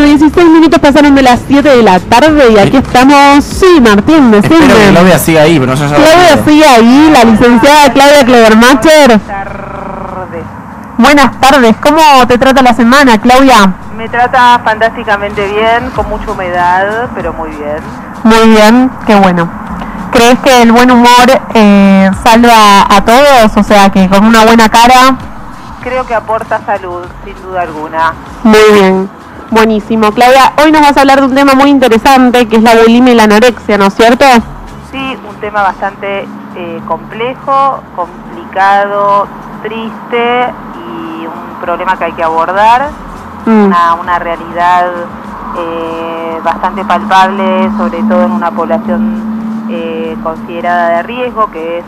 Bueno, 16 minutos pasaron de las 7 de la tarde y aquí estamos. Sí, Martín, decime. Espero que Claudia siga ahí, pero no sé ya. Claudia sigue ahí, la licenciada Claudia Clevermacher. Buenas tardes, ¿cómo te trata la semana, Claudia? Me trata fantásticamente bien, con mucha humedad, pero muy bien. Muy bien, qué bueno. ¿Crees que el buen humor salva a todos? O sea, que con una buena cara... Creo que aporta salud, sin duda alguna. Muy bien, buenísimo. Claudia, hoy nos vas a hablar de un tema muy interesante, que es la bulimia y la anorexia, ¿no es cierto? Sí, un tema bastante complejo, complicado, triste y un problema que hay que abordar. Una realidad bastante palpable, sobre todo en una población considerada de riesgo, que es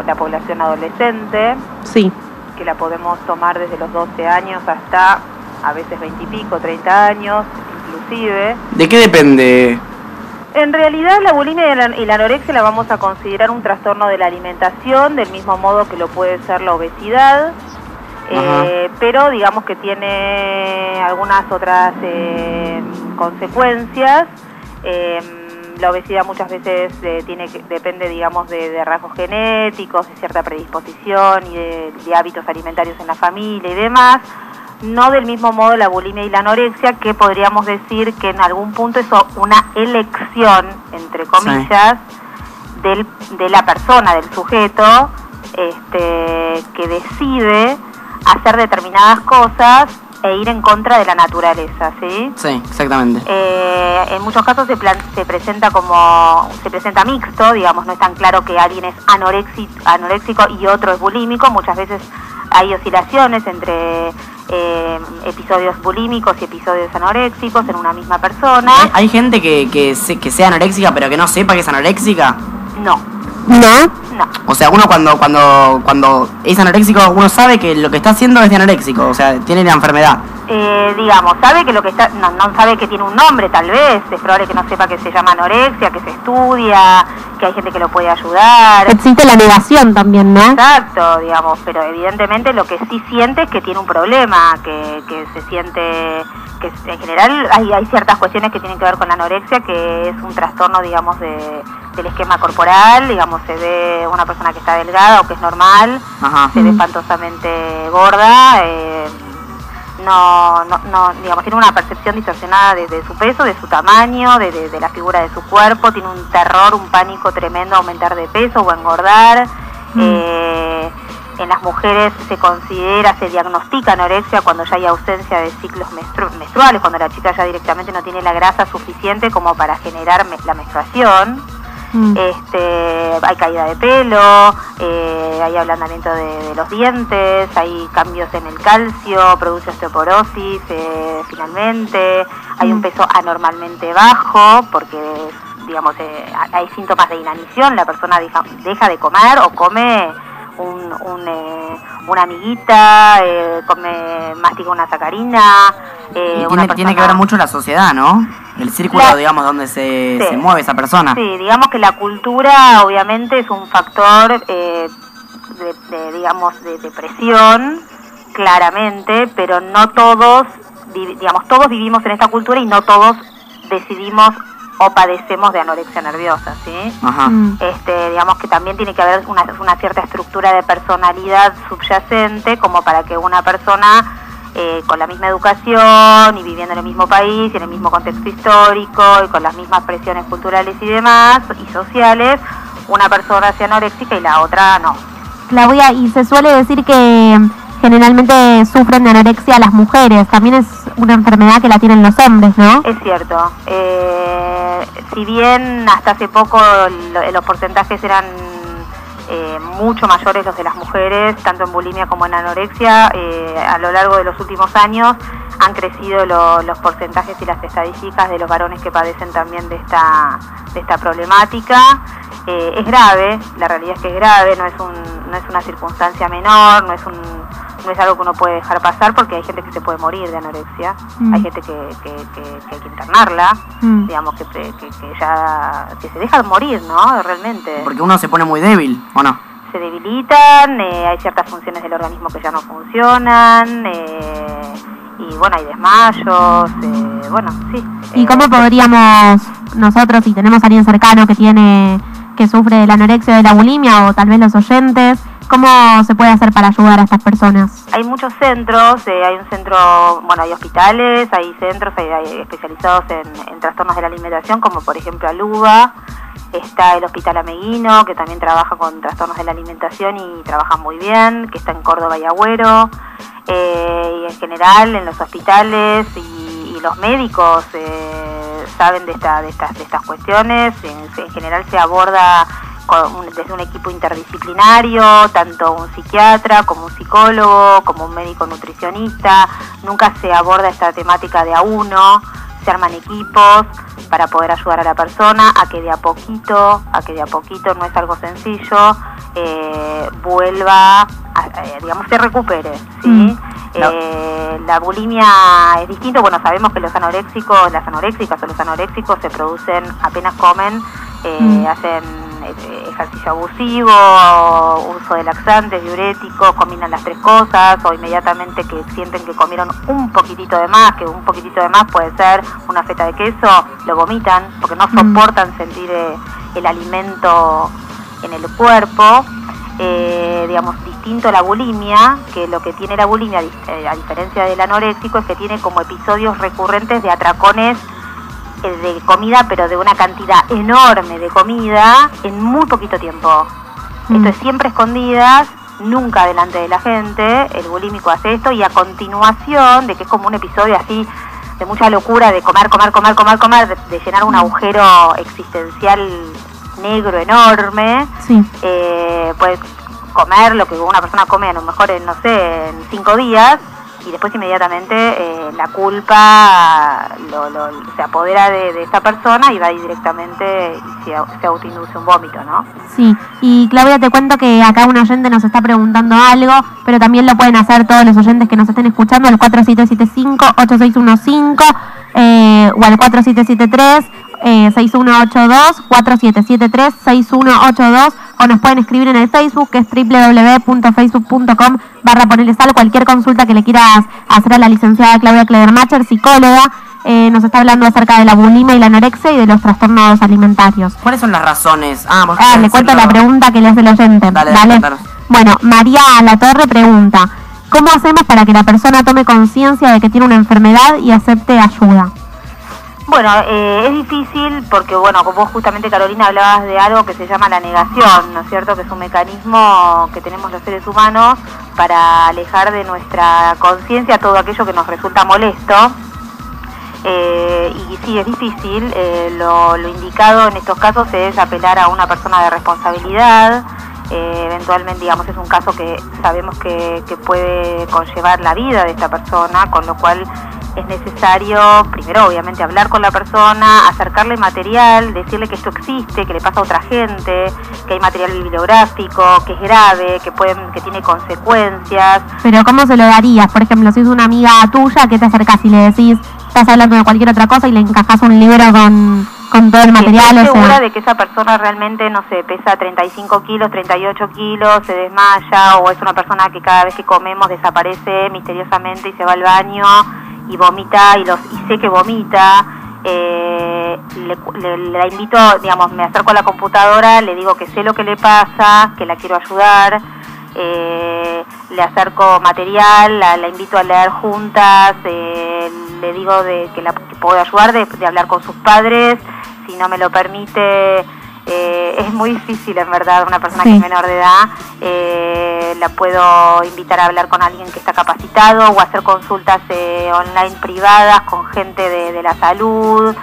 la población adolescente. Sí. Que la podemos tomar desde los 12 años hasta a veces 20 y pico, 30 años, inclusive. ¿De qué depende? En realidad la bulimia y la anorexia la vamos a considerar un trastorno de la alimentación, del mismo modo que lo puede ser la obesidad, pero digamos que tiene algunas otras consecuencias. La obesidad muchas veces depende, digamos, de rasgos genéticos, de cierta predisposición y de hábitos alimentarios en la familia y demás. No del mismo modo la bulimia y la anorexia, que podríamos decir que en algún punto es una elección, entre comillas, de la persona, del sujeto, que decide hacer determinadas cosas e ir en contra de la naturaleza, ¿sí? Sí, exactamente. En muchos casos se presenta mixto, digamos, no es tan claro que alguien es anoréxico y otro es bulímico. Muchas veces hay oscilaciones entre episodios bulímicos y episodios anoréxicos en una misma persona. ¿Hay gente que sea anoréxica pero que no sepa que es anoréxica? No. ¿No? No. O sea, uno cuando es anoréxico, uno sabe que lo que está haciendo es de anoréxico, o sea, tiene la enfermedad. Digamos, sabe que lo que está, no sabe que tiene un nombre, tal vez, es probable que no sepa que se llama anorexia, que se estudia, que hay gente que lo puede ayudar. Existe la negación también, ¿no? Exacto, digamos, pero evidentemente lo que sí siente es que tiene un problema, que se siente, que en general hay ciertas cuestiones que tienen que ver con la anorexia, que es un trastorno, digamos, del esquema corporal. Digamos, se ve una persona que está delgada o que es normal, se ve espantosamente gorda, no, digamos, tiene una percepción distorsionada de su peso, de su tamaño, de la figura de su cuerpo, tiene un terror, un pánico tremendo a aumentar de peso o a engordar. En las mujeres se diagnostica anorexia cuando ya hay ausencia de ciclos menstruales, cuando la chica ya directamente no tiene la grasa suficiente como para generar la menstruación. Hay caída de pelo, hay ablandamiento de los dientes, hay cambios en el calcio, produce osteoporosis, finalmente hay un peso anormalmente bajo porque, digamos, hay síntomas de inanición, la persona deja de comer o come una amiguita, mastica una sacarina. Tiene que ver mucho la sociedad, ¿no? El círculo, digamos, donde se mueve esa persona. Sí, digamos que la cultura obviamente es un factor de presión, claramente, pero no todos, todos vivimos en esta cultura y no todos decidimos o padecemos de anorexia nerviosa, ¿sí? Digamos que también tiene que haber una cierta estructura de personalidad subyacente como para que una persona con la misma educación y viviendo en el mismo país y en el mismo contexto histórico y con las mismas presiones culturales y demás y sociales, una persona sea anoréxica y la otra no. Claudia, y se suele decir que generalmente sufren de anorexia las mujeres, también es una enfermedad que la tienen los hombres, ¿no? Es cierto. Si bien hasta hace poco los porcentajes eran mucho mayores los de las mujeres, tanto en bulimia como en anorexia, a lo largo de los últimos años han crecido los porcentajes y las estadísticas de los varones que padecen también de esta problemática. Es grave, la realidad es que es grave, no es una circunstancia menor, no es algo que uno puede dejar pasar, porque hay gente que se puede morir de anorexia, hay gente que hay que internarla, digamos, que se deja morir, ¿no? Realmente. Porque uno se pone muy débil, ¿o no? Se debilitan, hay ciertas funciones del organismo que ya no funcionan, y y bueno, hay desmayos, bueno, sí. ¿Y cómo podríamos nosotros, si tenemos a alguien cercano que sufre de la anorexia o de la bulimia, o tal vez los oyentes, cómo se puede hacer para ayudar a estas personas? Hay muchos centros, hay un centro, bueno, hay hospitales, hay centros hay especializados en trastornos de la alimentación, como por ejemplo Aluba. Está el Hospital Ameguino, que también trabaja con trastornos de la alimentación y trabaja muy bien, que está en Córdoba y Agüero. Y en general en los hospitales y los médicos saben de estas cuestiones. En general se aborda desde un equipo interdisciplinario, tanto un psiquiatra como un psicólogo, como un médico nutricionista. Nunca se aborda esta temática de a uno, se arman equipos para poder ayudar a la persona a que de a poquito, no es algo sencillo, vuelva, digamos, se recupere, ¿sí? No. La bulimia es distinto. Bueno, sabemos que las anoréxicas o los anoréxicos se producen apenas comen, hacen ejercicio abusivo, uso de laxantes, diuréticos, combinan las tres cosas, o inmediatamente que sienten que comieron un poquitito de más, que un poquitito de más puede ser una feta de queso, lo vomitan porque no soportan sentir el alimento en el cuerpo. Digamos, distinto a la bulimia, que lo que tiene la bulimia, a diferencia del anoréxico, es que tiene como episodios recurrentes de atracones de comida, pero de una cantidad enorme de comida en muy poquito tiempo. Esto es siempre escondidas, nunca delante de la gente. El bulímico hace esto y a continuación, de que es como un episodio así de mucha locura, de comer, de llenar un agujero existencial negro enorme, sí. Puedes comer lo que una persona come a lo mejor en 5 días, y después inmediatamente la culpa se apodera de esta persona y va directamente y se autoinduce un vómito, ¿no? Sí, y Claudia, te cuento que acá un oyente nos está preguntando algo, pero también lo pueden hacer todos los oyentes que nos estén escuchando al 4775-8615 o al 4773-6182, 4773-6182, o nos pueden escribir en el Facebook, que es www.facebook.com/ponerlesal. Cualquier consulta que le quieras hacer a la licenciada Claudia Kledermacher, psicóloga. Nos está hablando acerca de la bulimia y la anorexia y de los trastornos alimentarios. ¿Cuáles son las razones? Le cuento la pregunta que le hace el oyente. Dale. Bueno, María Latorre pregunta: ¿cómo hacemos para que la persona tome conciencia de que tiene una enfermedad y acepte ayuda? Bueno, es difícil porque, bueno, como vos justamente, Carolina, hablabas de algo que se llama la negación, ¿no es cierto? Que es un mecanismo que tenemos los seres humanos para alejar de nuestra conciencia todo aquello que nos resulta molesto. Y sí, es difícil. Lo indicado en estos casos es apelar a una persona de responsabilidad. Eventualmente, digamos, es un caso que sabemos que puede conllevar la vida de esta persona, con lo cual es necesario, primero, obviamente, hablar con la persona, acercarle material, decirle que esto existe, que le pasa a otra gente, que hay material bibliográfico, que es grave, que tiene consecuencias. Pero ¿cómo se lo darías? Por ejemplo, si es una amiga tuya, ¿qué te acercás y le decís, estás hablando de cualquier otra cosa y le encajás un libro con todo el material? Estoy segura de que esa persona realmente, no sé, pesa 35 kilos, 38 kilos, se desmaya, o es una persona que cada vez que comemos desaparece misteriosamente y se va al baño y vomita, y sé que vomita. La invito, digamos, me acerco a la computadora, le digo que sé lo que le pasa, que la quiero ayudar, le acerco material, la invito a leer juntas, le digo que puedo ayudar, de hablar con sus padres, si no me lo permite. Es muy difícil, en verdad, una persona que es menor de edad. La puedo invitar a hablar con alguien que está capacitado, o hacer consultas online privadas con gente de la salud.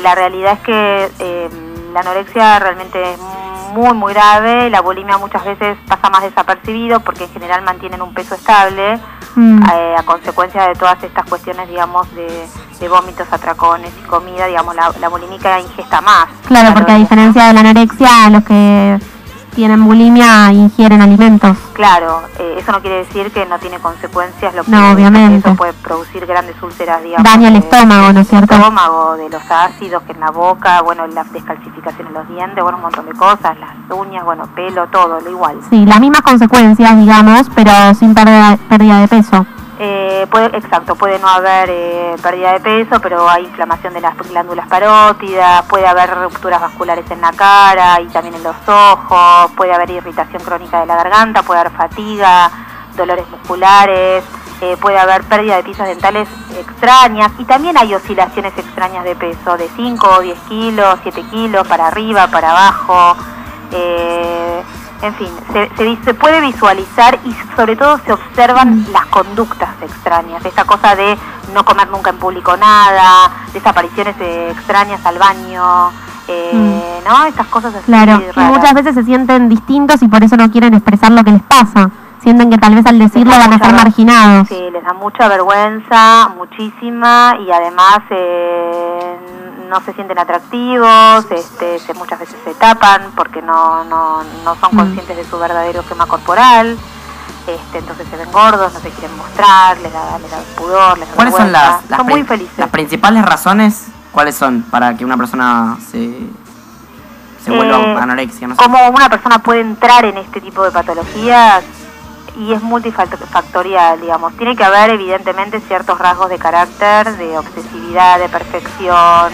La realidad es que la anorexia realmente es muy, muy grave. La bulimia muchas veces pasa más desapercibido porque en general mantienen un peso estable a consecuencia de todas estas cuestiones, digamos, de vómitos, atracones y comida. Digamos, la bulímica ingesta más. Claro, porque a diferencia de la anorexia, los que tienen bulimia ingieren alimentos. Claro, eso no quiere decir que no tiene consecuencias. No, obviamente. Eso puede producir grandes úlceras, digamos. Daña el estómago, ¿no es cierto? El estómago, de los ácidos que en la boca, bueno, la descalcificación en los dientes, bueno, un montón de cosas, las uñas, bueno, pelo, todo, lo igual. Sí, las mismas consecuencias, digamos, pero sin pérdida de peso. Puede no haber pérdida de peso, pero hay inflamación de las glándulas parótidas, puede haber rupturas vasculares en la cara y también en los ojos, puede haber irritación crónica de la garganta, puede haber fatiga, dolores musculares, puede haber pérdida de piezas dentales extrañas y también hay oscilaciones extrañas de peso, de 5 o 10 kilos, 7 kilos, para arriba, para abajo. En fin, se puede visualizar y sobre todo se observan las conductas extrañas, esta cosa de no comer nunca en público nada, desapariciones extrañas al baño, ¿no? Estas cosas así. Claro, raras. y muchas veces se sienten distintos y por eso no quieren expresar lo que les pasa. Sienten que tal vez al decirlo van a ser marginados. Sí, les da mucha vergüenza, muchísima, y además no se sienten atractivos, muchas veces se tapan porque no son conscientes de su verdadero esquema corporal, entonces se ven gordos, no se quieren mostrar, les da pudor, les da ¿Cuáles son vergüenza. las Son muy felices. las principales razones? ¿Cuáles son para que una persona se vuelva anorexia? No sé. ¿Cómo una persona puede entrar en este tipo de patologías? Y es multifactorial, digamos. Tiene que haber, evidentemente, ciertos rasgos de carácter, de obsesividad, de perfección.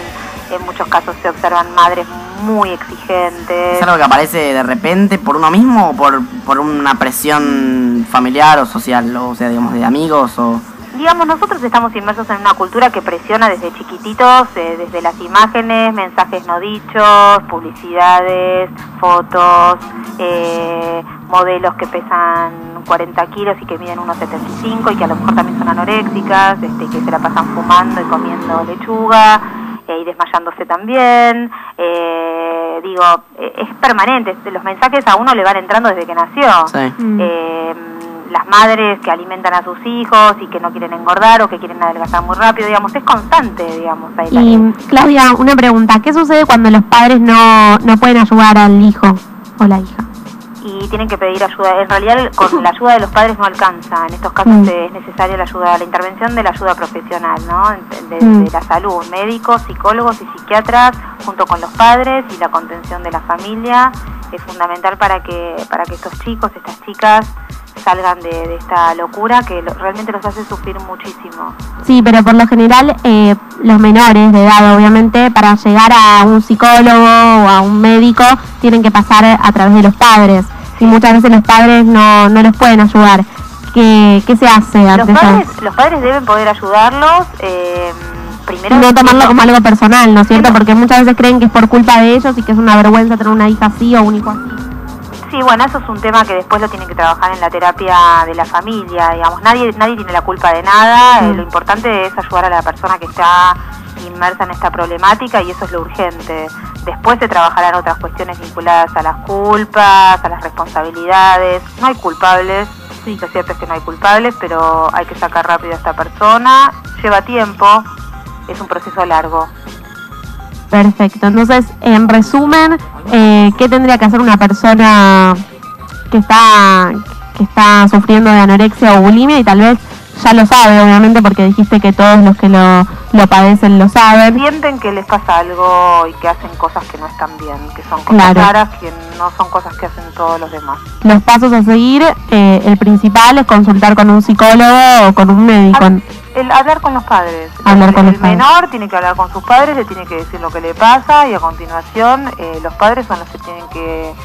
En muchos casos se observan madres muy exigentes. ¿Es algo que aparece de repente por uno mismo o por una presión familiar o social? O sea, digamos, de amigos o... Digamos, nosotros estamos inmersos en una cultura que presiona desde chiquititos, desde las imágenes, mensajes no dichos, publicidades, fotos, modelos que pesan 40 kilos y que miden 1,75 y que a lo mejor también son anoréxicas, que se la pasan fumando y comiendo lechuga y desmayándose también. Es permanente, los mensajes a uno le van entrando desde que nació. Sí. Las madres que alimentan a sus hijos y que no quieren engordar o que quieren adelgazar muy rápido, digamos, es constante, digamos. Ahí y Claudia, una pregunta, ¿qué sucede cuando los padres no pueden ayudar al hijo o la hija? Y tienen que pedir ayuda. En realidad, con la ayuda de los padres no alcanza. En estos casos es necesaria la intervención de la ayuda profesional, ¿no? De la salud, médicos, psicólogos y psiquiatras, junto con los padres, y la contención de la familia es fundamental para que estos chicos, estas chicas, salgan de esta locura que realmente los hace sufrir muchísimo. Sí, pero por lo general los menores de edad, obviamente, para llegar a un psicólogo o a un médico tienen que pasar a través de los padres y muchas veces los padres no los pueden ayudar. ¿Qué se hace ante Los padres deben poder ayudarlos, primero... No tomarlo como algo personal, ¿no es cierto? Porque muchas veces creen que es por culpa de ellos y que es una vergüenza tener una hija así o un hijo así. Sí, bueno, eso es un tema que después lo tienen que trabajar en la terapia de la familia, digamos. Nadie tiene la culpa de nada, lo importante es ayudar a la persona que está inmersa en esta problemática y eso es lo urgente. Después se trabajarán otras cuestiones vinculadas a las culpas, a las responsabilidades. No hay culpables, sí, lo cierto es que no hay culpables, pero hay que sacar rápido a esta persona. Lleva tiempo, es un proceso largo. Perfecto, entonces, en resumen, ¿qué tendría que hacer una persona que está sufriendo de anorexia o bulimia? Y tal vez ya lo sabe, obviamente, porque dijiste que todos los que lo padecen lo saben. Sienten que les pasa algo y que hacen cosas que no están bien, que son cosas raras, que no son cosas que hacen todos los demás. Los pasos a seguir, el principal es consultar con un psicólogo o con un médico. Hablar con los padres. El menor tiene que hablar con sus padres, le tiene que decir lo que le pasa y a continuación los padres son los que tienen que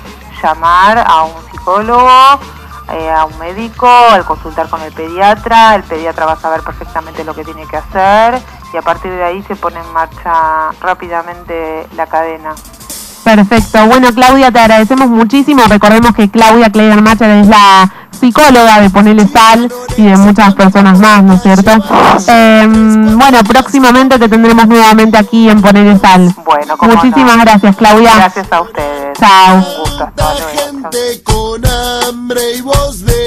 llamar a un psicólogo, a un médico, al consultar con el pediatra va a saber perfectamente lo que tiene que hacer y a partir de ahí se pone en marcha rápidamente la cadena. Perfecto. Bueno, Claudia, te agradecemos muchísimo. Recordemos que Claudia Kleidermacher es la psicóloga de Ponele Sal y de muchas personas más, ¿no es cierto? Bueno, próximamente te tendremos nuevamente aquí en Ponele Sal. Bueno, muchísimas gracias, Claudia. Gracias a ustedes. Chao. Un gusto. Hasta luego. Gente con hambre y voz de